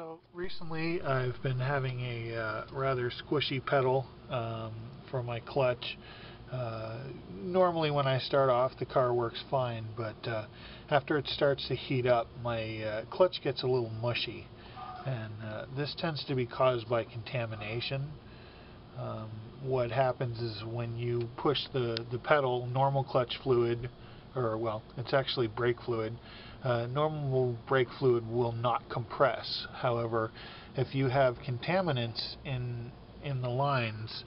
So recently I've been having a rather squishy pedal for my clutch. Normally when I start off the car works fine, but after it starts to heat up my clutch gets a little mushy, and this tends to be caused by contamination. What happens is when you push the pedal, normal clutch fluid, or well, it's actually brake fluid. Normal brake fluid will not compress. However, if you have contaminants in the lines,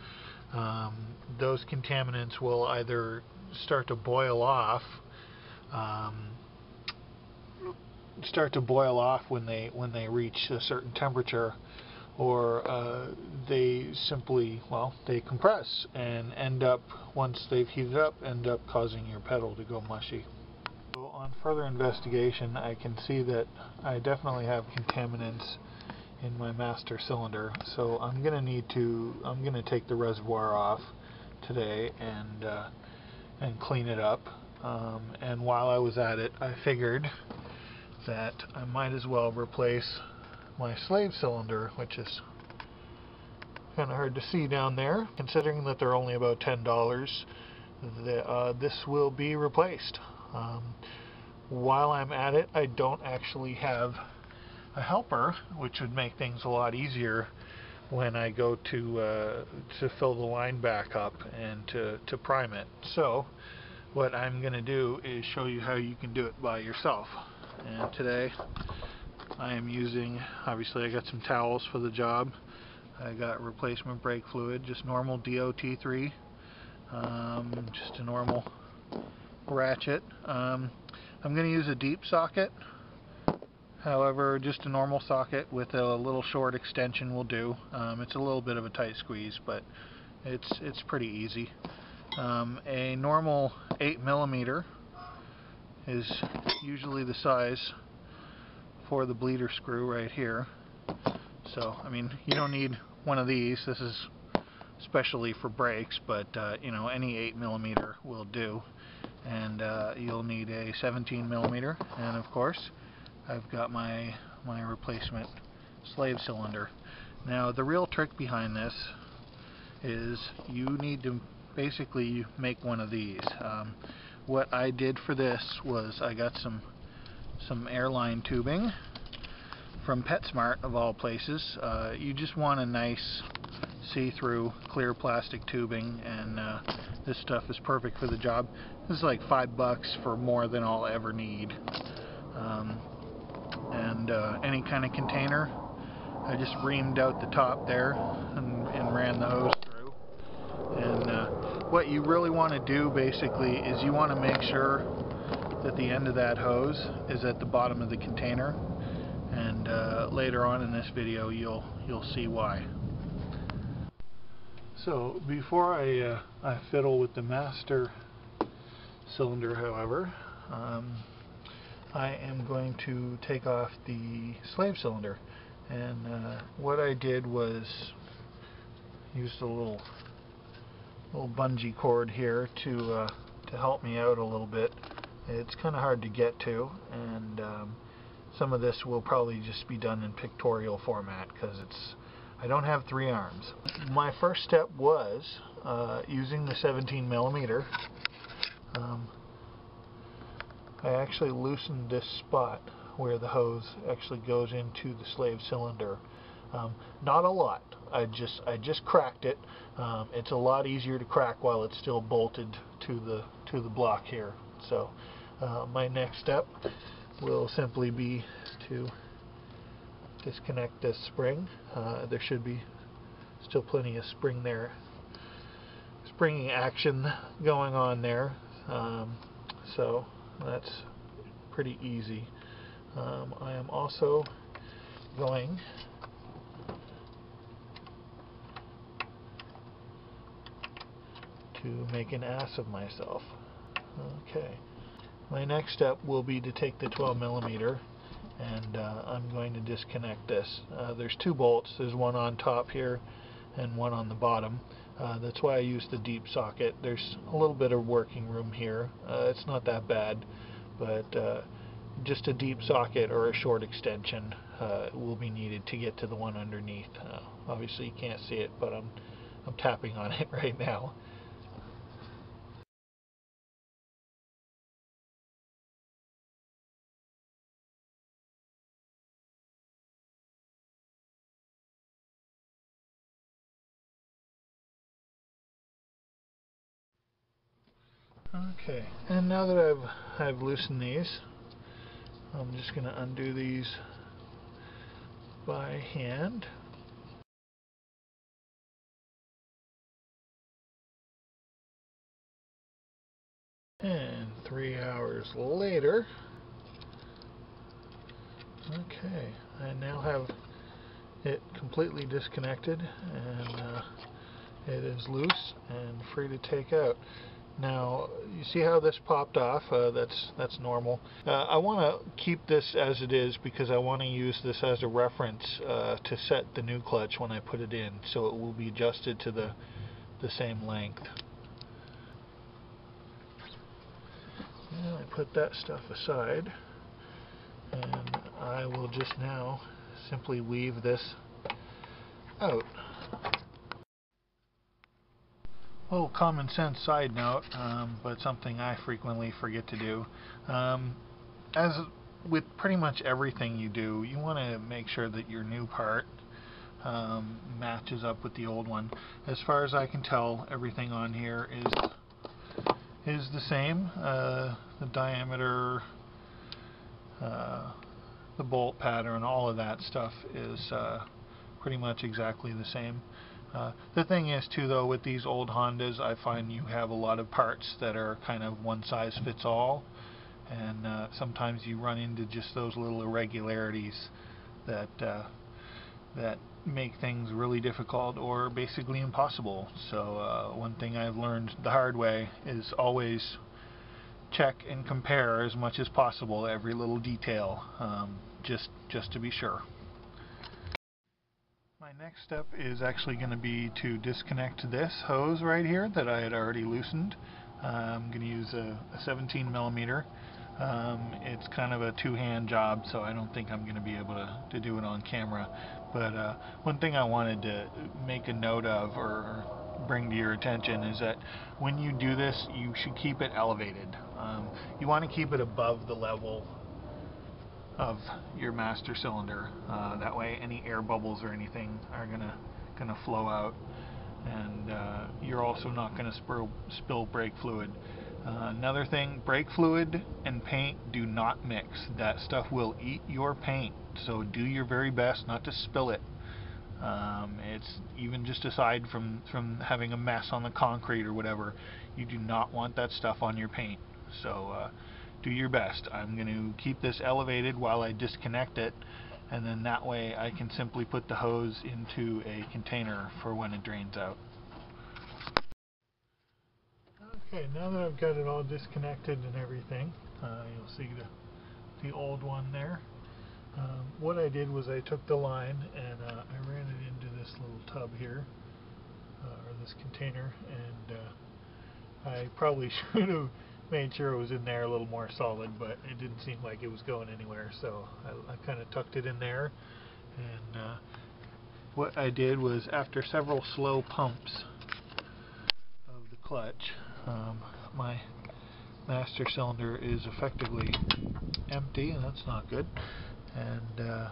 those contaminants will either start to boil off when they reach a certain temperature, or they simply, well, they compress and end up, once they've heated up, end up causing your pedal to go mushy. So on further investigation, I can see that I definitely have contaminants in my master cylinder, so I'm going to take the reservoir off today and clean it up. And while I was at it, I figured that I might as well replace my slave cylinder, which is kind of hard to see down there. Considering that they're only about $10, this will be replaced. While I'm at it, I don't actually have a helper, which would make things a lot easier when I go to fill the line back up and to prime it. So what I'm going to do is show you how you can do it by yourself. And today I am using, obviously I got some towels for the job. I got replacement brake fluid, just normal DOT3, just a normal ratchet. I'm going to use a deep socket. However, just a normal socket with a little short extension will do. It's a little bit of a tight squeeze, but it's pretty easy. A normal 8mm is usually the size for the bleeder screw right here. So, I mean, you don't need one of these. This is especially for brakes, but you know, any 8mm will do. And you'll need a 17mm, and of course I've got my replacement slave cylinder. Now the real trick behind this is you need to basically make one of these. What I did for this was I got some airline tubing from PetSmart, of all places. You just want a nice see-through clear plastic tubing, and this stuff is perfect for the job. This is like $5 for more than I'll ever need. Any kind of container, I just reamed out the top there and ran the hose through. And what you really want to do basically is you want to make sure that the end of that hose is at the bottom of the container, and later on in this video you'll see why. So before I fiddle with the master cylinder, however, I am going to take off the slave cylinder, and what I did was used a little bungee cord here to help me out a little bit. It's kind of hard to get to, and some of this will probably just be done in pictorial format because I don't have 3 arms. My first step was using the 17mm. I actually loosened this spot where the hose actually goes into the slave cylinder. Not a lot. I just cracked it. It's a lot easier to crack while it's still bolted to the block here. So my next step will simply be to disconnect this spring. There should be still plenty of springing action going on there. So that's pretty easy. I am also going to make an ass of myself. Okay. My next step will be to take the 12mm, and I'm going to disconnect this. There's 2 bolts. There's one on top here and one on the bottom. That's why I use the deep socket. There's a little bit of working room here. It's not that bad, but just a deep socket or a short extension will be needed to get to the one underneath. Obviously you can't see it, but I'm tapping on it right now. Okay, and now that I've loosened these, I'm just going to undo these by hand. And 3 hours later, okay, I now have it completely disconnected, and it is loose and free to take out. Now, you see how this popped off? That's normal. I want to keep this as it is because I want to use this as a reference to set the new clutch when I put it in, so it will be adjusted to the same length. And I put that stuff aside, and I will just now simply weave this out. A little common sense side note, but something I frequently forget to do. As with pretty much everything you do, you want to make sure that your new part matches up with the old one. As far as I can tell, everything on here is the same. The diameter, the bolt pattern, all of that stuff is pretty much exactly the same. The thing is too, though, with these old Hondas, I find you have a lot of parts that are kind of one size fits all, and sometimes you run into just those little irregularities that make things really difficult or basically impossible. So one thing I've learned the hard way is always check and compare as much as possible every little detail, just to be sure. My next step is actually going to be to disconnect this hose right here that I had already loosened. I'm going to use a 17 millimeter. It's kind of a two-hand job, so I don't think I'm going to be able to do it on camera. But one thing I wanted to make a note of or bring to your attention is that when you do this, you should keep it elevated. You want to keep it above the level of your master cylinder. That way any air bubbles or anything are gonna flow out, and you're also not gonna spill brake fluid. Another thing, brake fluid and paint do not mix. That stuff will eat your paint, so do your very best not to spill it. It's even just aside from having a mess on the concrete or whatever, you do not want that stuff on your paint. So do your best. I'm going to keep this elevated while I disconnect it, and then that way I can simply put the hose into a container for when it drains out. Okay, now that I've got it all disconnected and everything, you'll see the old one there. What I did was I took the line and I ran it into this little tub here, or this container, and I probably should have made sure it was in there a little more solid, but it didn't seem like it was going anywhere, so I kind of tucked it in there. And what I did was, after several slow pumps of the clutch, my master cylinder is effectively empty, and that's not good. And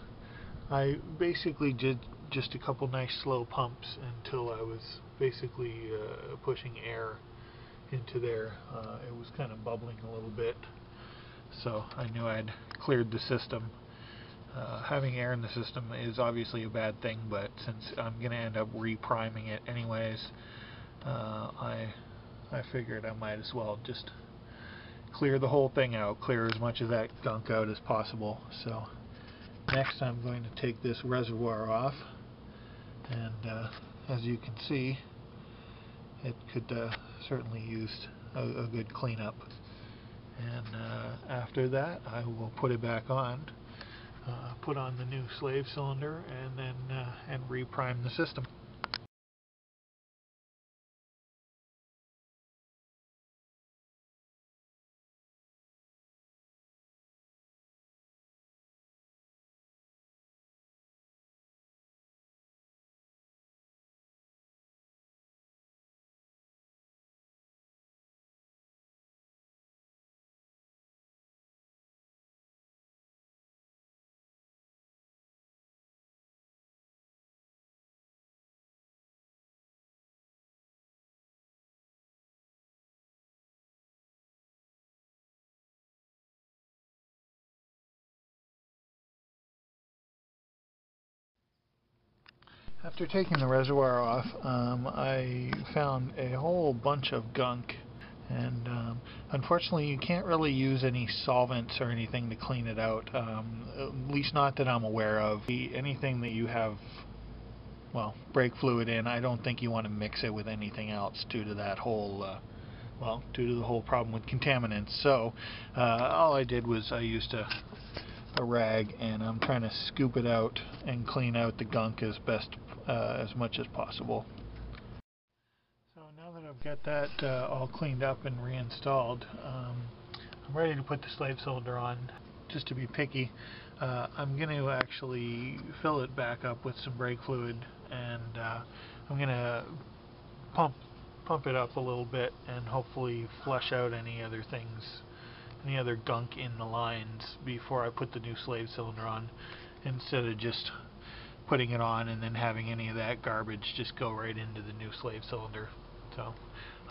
I basically did just a couple nice slow pumps until I was basically pushing air into there. It was kind of bubbling a little bit, so I knew I'd cleared the system. Having air in the system is obviously a bad thing, but since I'm going to end up repriming it anyways, I figured I might as well just clear the whole thing out, clear as much of that gunk out as possible. So next I'm going to take this reservoir off, and as you can see, it could certainly use a good cleanup. And after that, I will put it back on, put on the new slave cylinder, and then reprime the system. After taking the reservoir off, I found a whole bunch of gunk, and unfortunately you can't really use any solvents or anything to clean it out, at least not that I'm aware of. Anything that you have, well, brake fluid in, I don't think you want to mix it with anything else due to that whole due to the whole problem with contaminants. So all I did was I used a rag, and I'm trying to scoop it out and clean out the gunk as much as possible. So now that I've got that all cleaned up and reinstalled, I'm ready to put the slave cylinder on. Just to be picky, I'm going to actually fill it back up with some brake fluid, and I'm going to pump it up a little bit and hopefully flush out any other gunk in the lines before I put the new slave cylinder on, instead of just putting it on and then having any of that garbage just go right into the new slave cylinder. So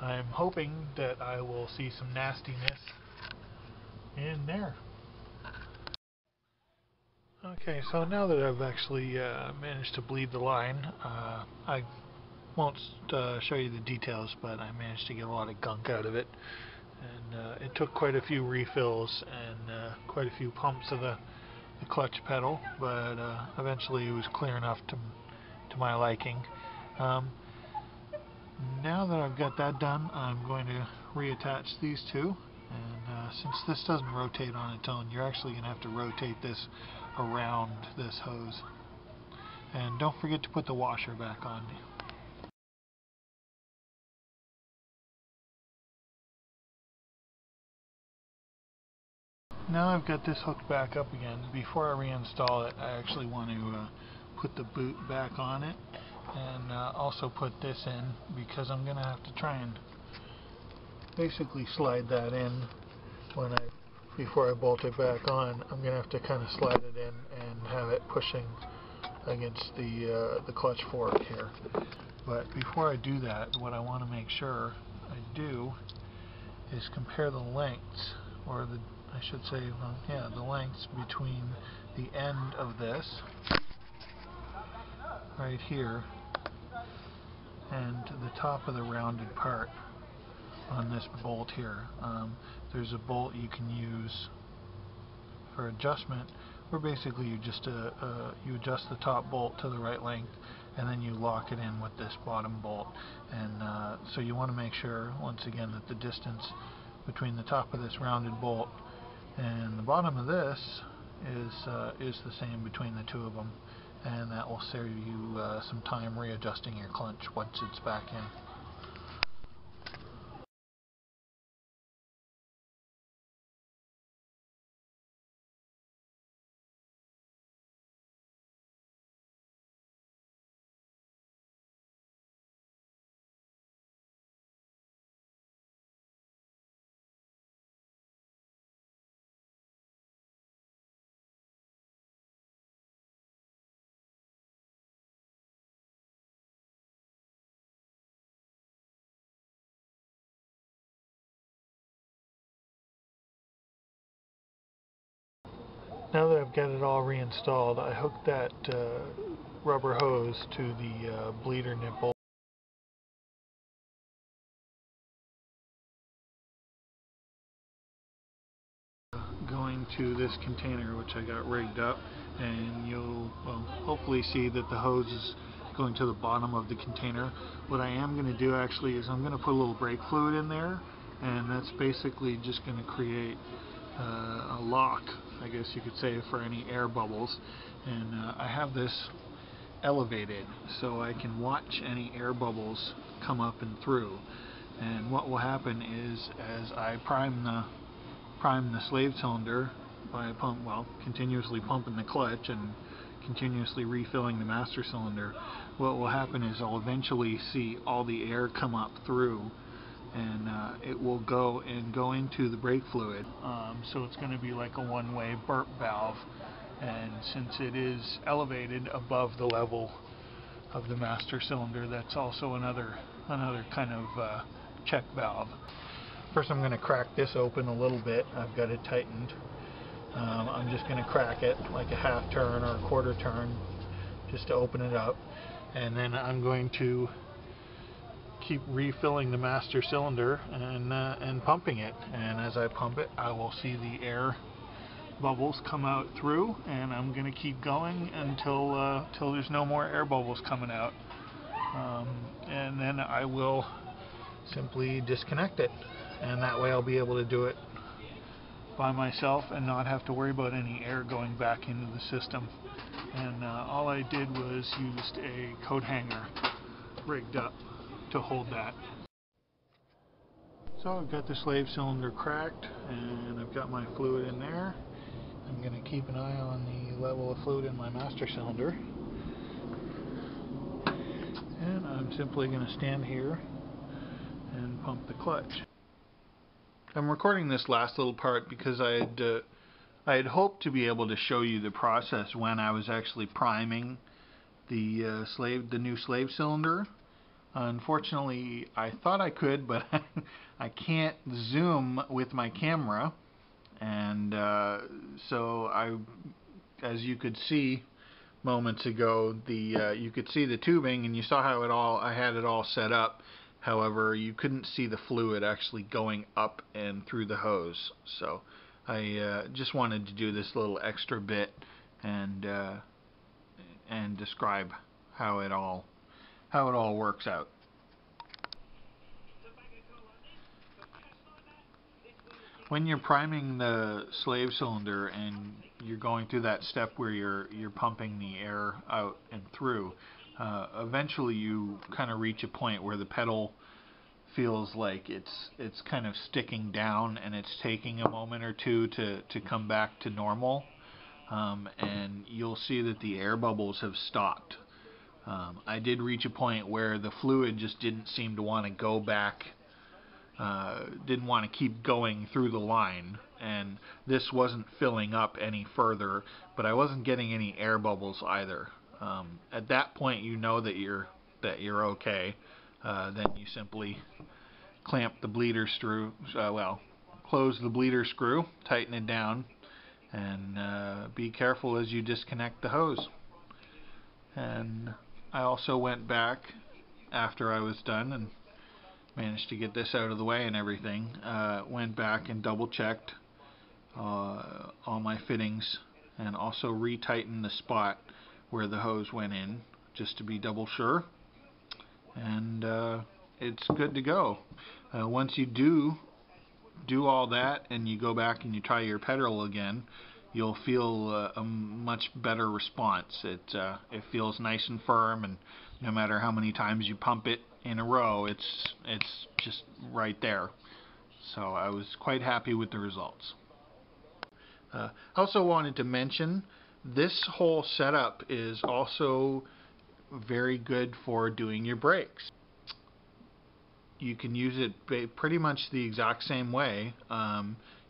I'm hoping that I will see some nastiness in there. Okay, so now that I've actually managed to bleed the line, I won't show you the details, but I managed to get a lot of gunk out of it, and it took quite a few refills and quite a few pumps of the clutch pedal, but eventually it was clear enough to my liking. Now that I've got that done, I'm going to reattach these two, and since this doesn't rotate on its own, you're actually going to have to rotate this around this hose. And don't forget to put the washer back on. Now I've got this hooked back up again. Before I reinstall it, I actually want to put the boot back on it, and also put this in, because I'm going to have to try and basically slide that in before I bolt it back on. I'm going to have to kind of slide it in and have it pushing against the clutch fork here. But before I do that, what I want to make sure I do is compare the lengths, or I should say, well, yeah, the lengths between the end of this right here and the top of the rounded part on this bolt here. There's a bolt you can use for adjustment, where basically you just you adjust the top bolt to the right length, and then you lock it in with this bottom bolt. And so you want to make sure, once again, that the distance between the top of this rounded bolt and the bottom of this is the same between the two of them, and that will save you some time readjusting your clutch once it's back in. Now that I've got it all reinstalled, I hooked that rubber hose to the bleeder nipple. Going to this container, which I got rigged up, and you'll hopefully see that the hose is going to the bottom of the container. What I am going to do actually is I'm going to put a little brake fluid in there, and that's basically just going to create a lock, I guess you could say, for any air bubbles. And I have this elevated so I can watch any air bubbles come up and through. And what will happen is, as I prime the slave cylinder by continuously pumping the clutch and continuously refilling the master cylinder, what will happen is I'll eventually see all the air come up through, and it will go into the brake fluid. So it's going to be like a one-way burp valve, and since it is elevated above the level of the master cylinder, that's also another kind of check valve. First, I'm going to crack this open a little bit. I've got it tightened. I'm just going to crack it like a half turn or a quarter turn just to open it up. and then I'm going to keep refilling the master cylinder and pumping it. And as I pump it, I will see the air bubbles come out through, and I'm going to keep going until there's no more air bubbles coming out. And then I will simply disconnect it, and that way I'll be able to do it by myself and not have to worry about any air going back into the system. And all I did was used a coat hanger rigged up to hold that. So I've got the slave cylinder cracked, and I've got my fluid in there. I'm going to keep an eye on the level of fluid in my master cylinder, and I'm simply going to stand here and pump the clutch. I'm recording this last little part because I had hoped to be able to show you the process when I was actually priming the new slave cylinder. Unfortunately, I thought I could, but I can't zoom with my camera, and so as you could see moments ago, you could see the tubing, and you saw how I had it all set up. However, you couldn't see the fluid actually going up and through the hose. So I just wanted to do this little extra bit and describe how it all works out. When you're priming the slave cylinder and you're going through that step where you're pumping the air out and through, eventually you kind of reach a point where the pedal feels like it's kind of sticking down, and it's taking a moment or two to come back to normal, and you'll see that the air bubbles have stopped. I did reach a point where the fluid just didn't seem to want to go back, didn't want to keep going through the line, and this wasn't filling up any further, but I wasn't getting any air bubbles either. At that point, you know that you're okay. Then you simply clamp the bleeder screw, close the bleeder screw, tighten it down, and be careful as you disconnect the hose. And I also went back after I was done and managed to get this out of the way and everything. Went back and double checked all my fittings, and also retightened the spot where the hose went in, just to be double sure. And it's good to go. Once you do all that and you go back and you try your pedal again, you'll feel a much better response. It feels nice and firm, and no matter how many times you pump it in a row, it's just right there. So I was quite happy with the results. I also wanted to mention this whole setup is also very good for doing your brakes. You can use it pretty much the exact same way.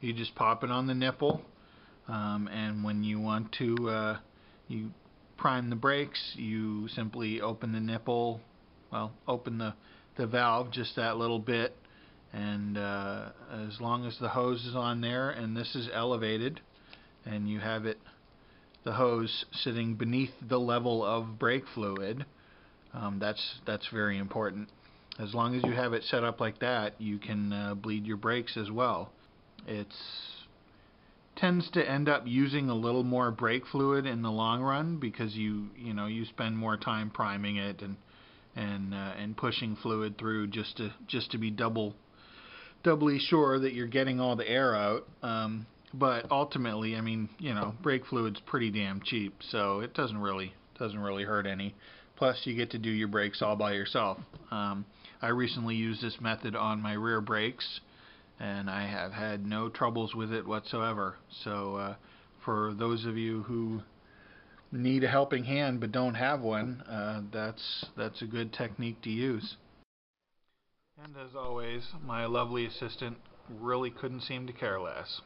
You just pop it on the nipple, and when you want to you prime the brakes, you simply open the nipple, open the valve just that little bit, and as long as the hose is on there and this is elevated and you have the hose sitting beneath the level of brake fluid, that's very important. As long as you have it set up like that, you can bleed your brakes as well. It tends to end up using a little more brake fluid in the long run because you spend more time priming it and pushing fluid through just to be doubly sure that you're getting all the air out. But ultimately, I mean, brake fluid's pretty damn cheap, so it doesn't really hurt any. Plus, you get to do your brakes all by yourself. I recently used this method on my rear brakes, and I have had no troubles with it whatsoever. So, for those of you who need a helping hand but don't have one, that's a good technique to use. And as always, my lovely assistant really couldn't seem to care less.